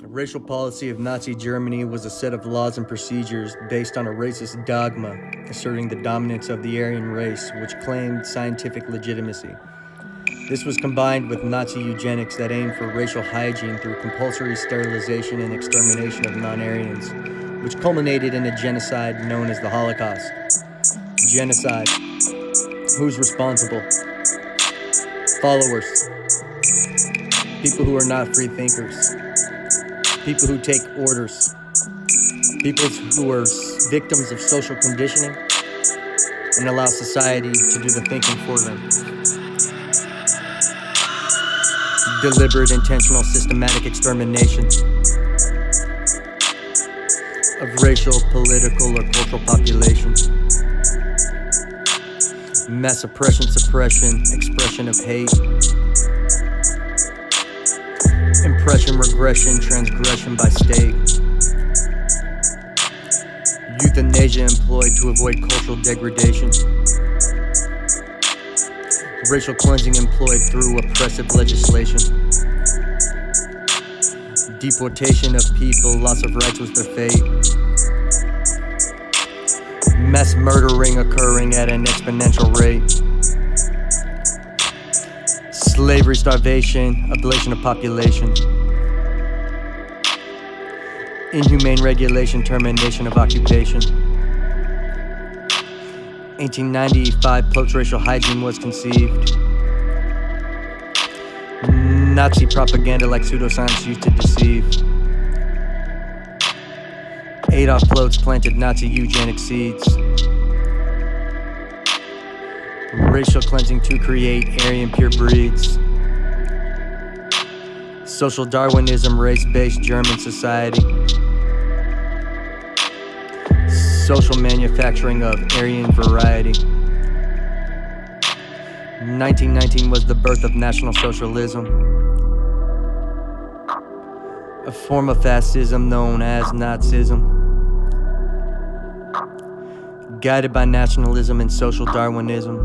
The racial policy of Nazi Germany was a set of laws and procedures based on a racist dogma asserting the dominance of the Aryan race, which claimed scientific legitimacy. This was combined with Nazi eugenics that aimed for racial hygiene through compulsory sterilization and extermination of non-Aryans, which culminated in a genocide known as the Holocaust. Genocide. Who's responsible? Followers. People who are not free thinkers. People who take orders. People who are victims of social conditioning and allow society to do the thinking for them. Deliberate, intentional, systematic extermination of racial, political, or cultural populations. Mass oppression, suppression, expression of hate. Impression, regression, transgression by state. Euthanasia employed to avoid cultural degradation. Racial cleansing employed through oppressive legislation. Deportation of people, loss of rights was their fate. Mass murdering occurring at an exponential rate. Slavery, starvation, ablation of population. Inhumane regulation, termination of occupation. 1895, post-racial hygiene was conceived. Nazi propaganda like pseudoscience used to deceive. Adolf Plotz planted Nazi eugenic seeds. Racial cleansing to create Aryan pure breeds. Social Darwinism, race-based German society. Social manufacturing of Aryan variety. 1919 was the birth of National Socialism, a form of fascism known as Nazism. Guided by nationalism and social Darwinism,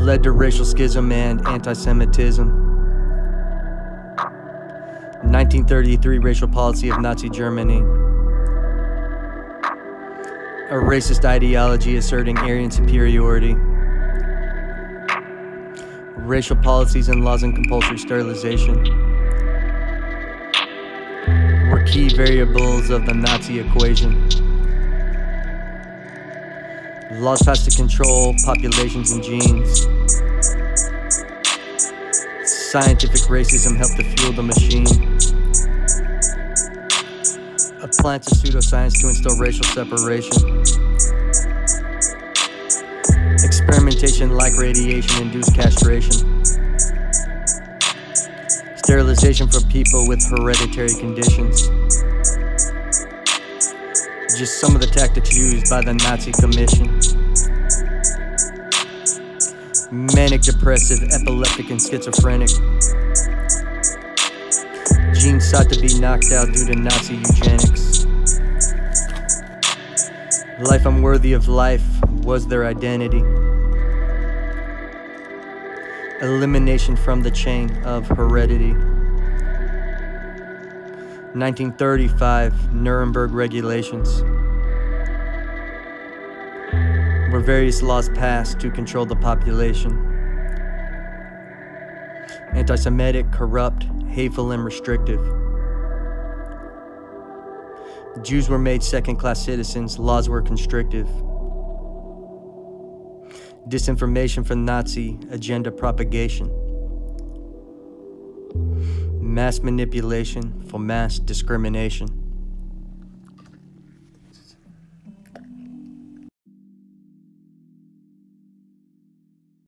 led to racial schism and anti-Semitism. 1933 racial policy of Nazi Germany, a racist ideology asserting Aryan superiority. Racial policies and laws and compulsory sterilization were key variables of the Nazi equation. Laws passed to control populations and genes. Scientific racism helped to fuel the machine. Appliance of pseudoscience to instill racial separation. Experimentation like radiation-induced castration. Sterilization for people with hereditary conditions. Just some of the tactics used by the Nazi Commission. Manic, depressive, epileptic, and schizophrenic. Genes sought to be knocked out due to Nazi eugenics. Life unworthy of life was their identity. Elimination from the chain of heredity. 1935 Nuremberg regulations, where various laws passed to control the population. Anti-Semitic, corrupt, hateful, and restrictive. Jews were made second-class citizens, laws were constrictive. Disinformation for Nazi agenda propagation. Mass manipulation for mass discrimination.